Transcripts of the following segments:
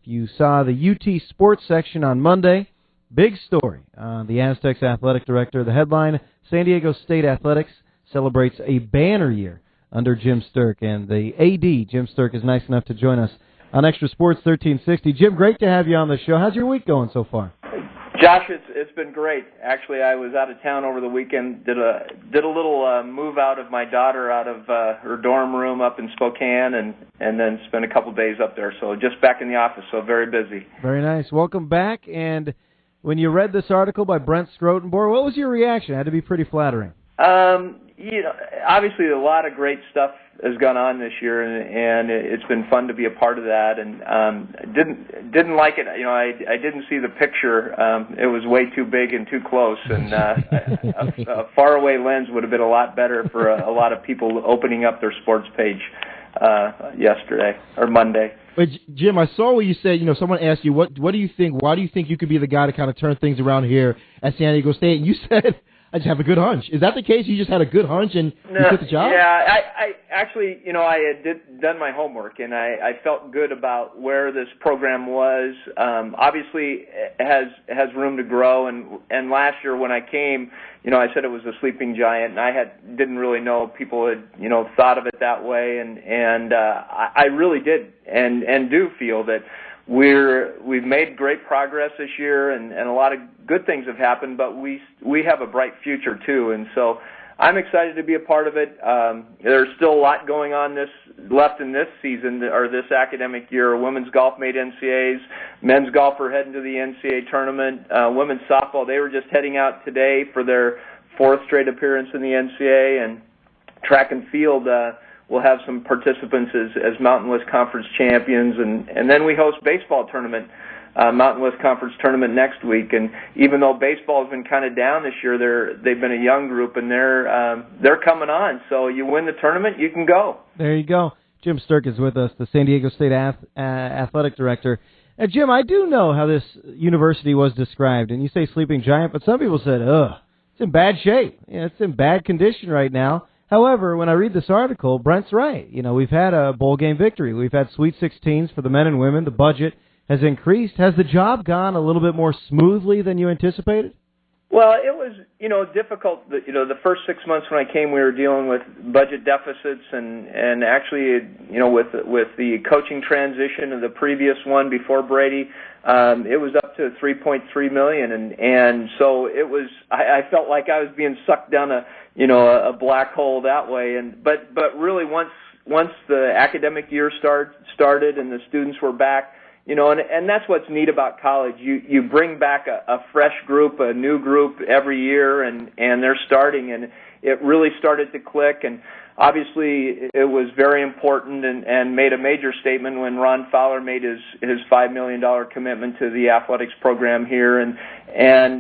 If you saw the UT Sports section on Monday, big story. The Aztecs athletic director, the headline, San Diego State Athletics celebrates a banner year under Jim Sterk. And the AD, Jim Sterk, is nice enough to join us on Extra Sports 1360. Jim, great to have you on the show. How's your week going so far? Josh, it's been great. Actually, I was out of town over the weekend. Did a little move out of my daughter out of her dorm room up in Spokane, and then spent a couple days up there. So just back in the office. So very busy. Very nice. Welcome back. And when you read this article by Brent Scrotenborg, what was your reaction? It had to be pretty flattering. Obviously a lot of great stuff has gone on this year, and it's been fun to be a part of that. And didn't like it. I didn't see the picture. It was way too big and too close, and a faraway lens would have been a lot better for a lot of people opening up their sports page yesterday or Monday. But Jim, I saw what you said. Someone asked you, what do you think? Why do you think you could be the guy to kind of turn things around here at San Diego State? And you said, I just have a good hunch. Is that the case? You just had a good hunch and you took the job? Yeah, I actually, I had done my homework, and I felt good about where this program was. Obviously, it has room to grow, and last year when I came, I said it was a sleeping giant, and I didn't really know people had, thought of it that way, and I really did and do feel that we've made great progress this year, and a lot of good things have happened, but we have a bright future too, and so I'm excited to be a part of it. There's still a lot going on left in this season, or this academic year. Women's golf made NCAAs. Men's golf are heading to the NCAA tournament. Women's softball, they were just heading out today for their fourth straight appearance in the NCAA, and track and field we'll have some participants as Mountain West Conference champions, and then we host baseball tournament, Mountain West Conference tournament next week. And even though baseball has been kind of down this year, they've been a young group, and they're coming on. So you win the tournament, you can go. There you go. Jim Sterk is with us, the San Diego State athletic director. And Jim, I do know how this university was described, and you say sleeping giant, but some people said, it's in bad shape. It's in bad condition right now. However, when I read this article, Brent's right. We've had a bowl game victory. We've had Sweet 16s for the men and women. The budget has increased. Has the job gone a little bit more smoothly than you anticipated? Well, it was, difficult. The first 6 months when I came, we were dealing with budget deficits, and actually, with the coaching transition of the previous one before Brady, it was up to $3.3 million, and so it was. I felt like I was being sucked down a black hole that way, but really once the academic year started and the students were back. And that's what's neat about college. You bring back a fresh group, a new group every year, and they're starting, and it really started to click. And obviously, it was very important and made a major statement when Ron Fowler made his $5 million commitment to the athletics program here, and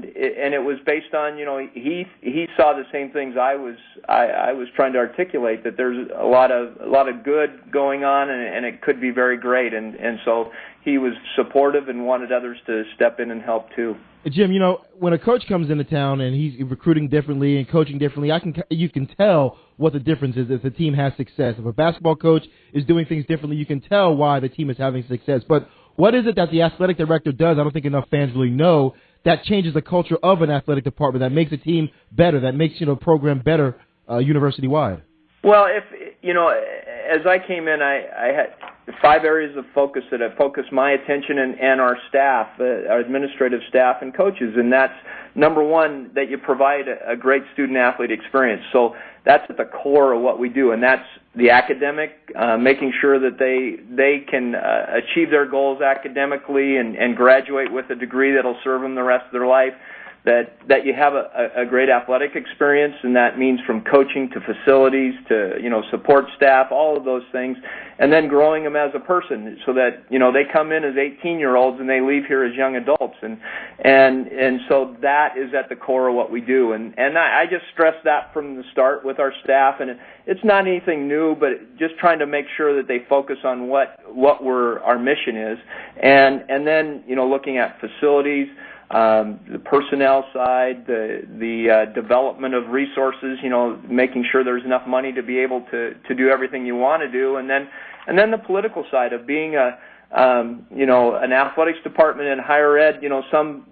it was based on he saw the same things I was trying to articulate, that there's a lot of good going on, and it could be very great, and so he was supportive and wanted others to step in and help too. Jim, when a coach comes into town and he's recruiting differently and coaching differently, you can tell what the difference is if the team has success. If a basketball coach is doing things differently, you can tell why the team is having success. But what is it that the athletic director does? I don't think enough fans really know that changes the culture of an athletic department, that makes a team better, that makes a program better university-wide. Well, as I came in, I had 5 areas of focus that have focused my attention and our staff, our administrative staff and coaches, and that's number one, that you provide a great student-athlete experience. So that's at the core of what we do, and that's the academic, making sure that they can achieve their goals academically and graduate with a degree that'll serve them the rest of their life. That you have a great athletic experience, and that means from coaching to facilities to support staff, all of those things, and then growing them as a person, so that they come in as 18-year-olds and they leave here as young adults, and so that is at the core of what we do, and I just stress that from the start with our staff, and it's not anything new, but just trying to make sure that they focus on what our mission is, and then looking at facilities. The personnel side, the development of resources, making sure there's enough money to be able to do everything you want to do, and then the political side of being an athletics department in higher ed, some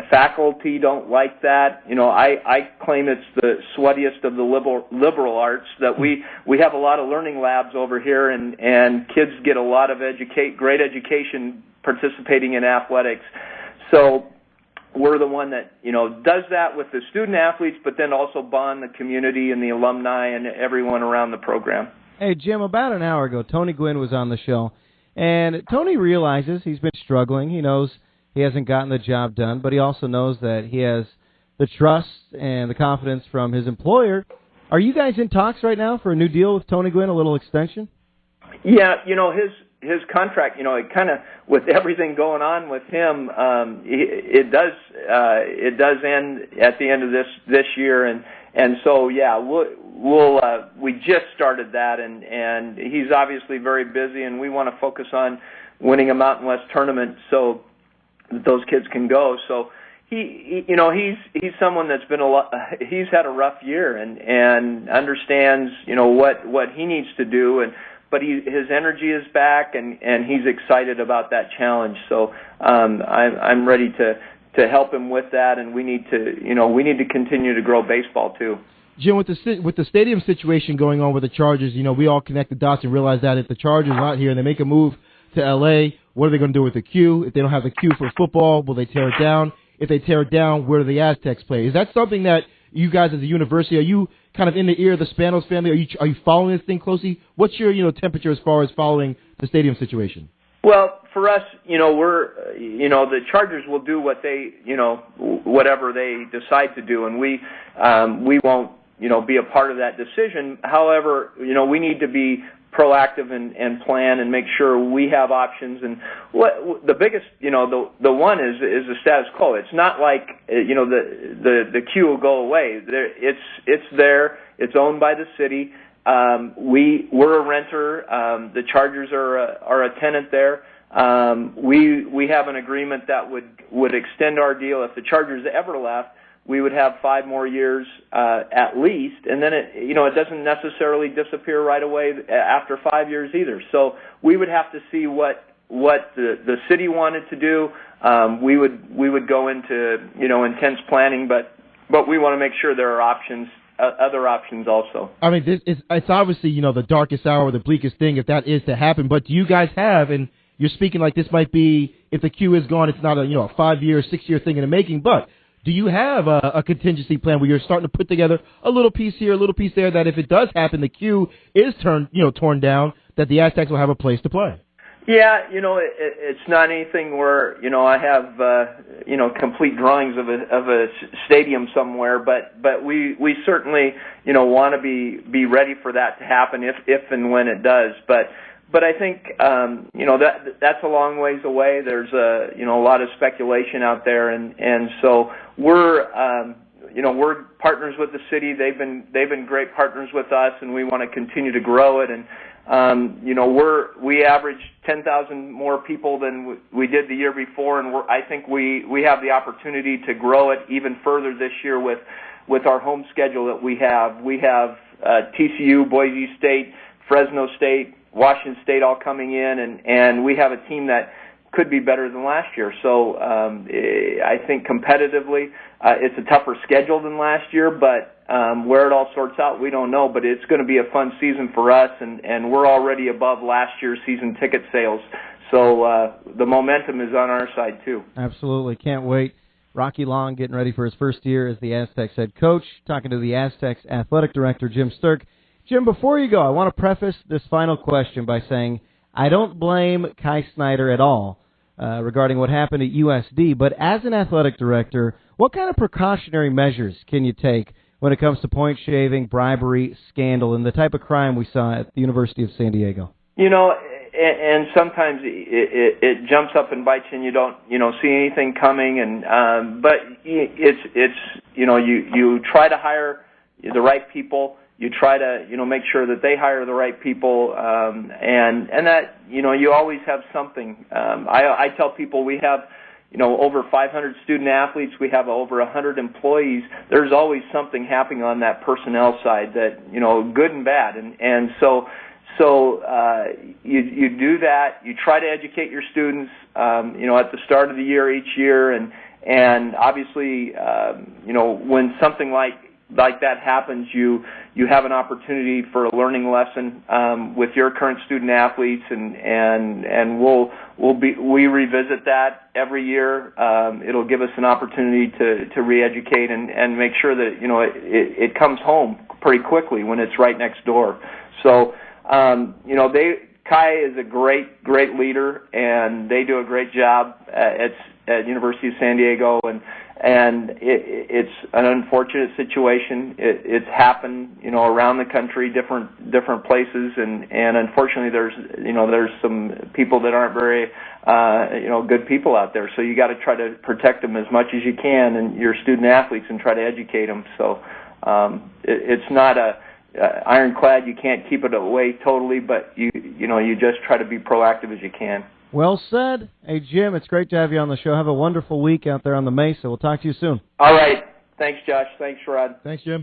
faculty don't like that. I claim it's the sweatiest of the liberal arts, that we have a lot of learning labs over here, and kids get a lot of great education participating in athletics. So we're the one that, does that with the student athletes, but then also bond the community and the alumni and everyone around the program. Hey, Jim, about an hour ago, Tony Gwynn was on the show, and Tony realizes he's been struggling. He knows he hasn't gotten the job done, but he also knows that he has the trust and the confidence from his employer. Are you guys in talks right now for a new deal with Tony Gwynn, a little extension? Yeah, his contract, it kind of, with everything going on with him, it does end at the end of this year, and so yeah, we just started that, and he's obviously very busy, and we want to focus on winning a Mountain West tournament so that those kids can go. So he's someone that's been he's had a rough year and understands what he needs to do, but his energy is back, and he's excited about that challenge. So I'm ready to help him with that, and we need to continue to grow baseball too. Jim, with the stadium situation going on with the Chargers, we all connect the dots and realize that if the Chargers are not here and they make a move to L.A., what are they going to do with the Q? If they don't have the Q for football, will they tear it down? If they tear it down, where do the Aztecs play? Is that something that you guys as a university, are you kind of in the ear of the Spanos family? Are you following this thing closely? What's your temperature as far as following the stadium situation? Well, for us, we're the Chargers will do what they whatever they decide to do, and we won't be a part of that decision. However, we need to be proactive and plan and make sure we have options. And what the biggest, the one is the status quo. It's not like the queue will go away. It's there. It's owned by the city. We're a renter. The Chargers are a tenant there. We have an agreement that would extend our deal. If the Chargers ever left, we would have 5 more years at least, and then it doesn't necessarily disappear right away after 5 years either. So we would have to see what the city wanted to do. We would go into intense planning, but we want to make sure there are options. Other options also. I mean, it's obviously the darkest hour, the bleakest thing if that is to happen. But do you guys have, and you're speaking like this might be, if the queue is gone, it's not a 5-year, 6-year thing in the making. But do you have a contingency plan where you're starting to put together a little piece here, a little piece there, that if it does happen, the queue is torn down, that the Aztecs will have a place to play? Yeah, it's not anything where I have complete drawings of a stadium somewhere, but we certainly want to be ready for that to happen if and when it does. But I think that's a long ways away. There's a lot of speculation out there, and so we're partners with the city. They've been great partners with us, and we want to continue to grow it. And we average 10,000 more people than we did the year before, and I think we have the opportunity to grow it even further this year with our home schedule that we have. We have TCU, Boise State, Fresno State, Washington State all coming in, and we have a team that could be better than last year. So I think competitively it's a tougher schedule than last year, but where it all sorts out, we don't know. But it's going to be a fun season for us, and we're already above last year's season ticket sales. So the momentum is on our side, too. Absolutely. Can't wait. Rocky Long getting ready for his first year as the Aztecs head coach, talking to the Aztecs athletic director, Jim Sterk. Jim, before you go, I want to preface this final question by saying I don't blame Kai Snyder at all regarding what happened at USD, but as an athletic director, what kind of precautionary measures can you take when it comes to point shaving, bribery, scandal, and the type of crime we saw at the University of San Diego? And sometimes it jumps up and bites you, and you don't see anything coming, and but it's you try to hire the right people. You try to, make sure that they hire the right people, and that, you always have something. I tell people we have, over 500 student athletes. We have over 100 employees. There's always something happening on that personnel side that, good and bad. And so So you do that. You try to educate your students, at the start of the year each year, and obviously, when something like that happens, you have an opportunity for a learning lesson with your current student athletes, and we revisit that every year. It'll give us an opportunity to re-educate and make sure that it comes home pretty quickly when it's right next door. So Kai is a great leader, and they do a great job at University of San Diego, and it's an unfortunate situation. It's happened, around the country, different places, and unfortunately, there's some people that aren't very, good people out there. So you got to try to protect them as much as you can, and your student athletes, and try to educate them. So it's not a ironclad. You can't keep it away totally, but you just try to be proactive as you can. Well said. Hey, Jim, it's great to have you on the show. Have a wonderful week out there on the Mesa. We'll talk to you soon. All right. Thanks, Josh. Thanks, Rod. Thanks, Jim.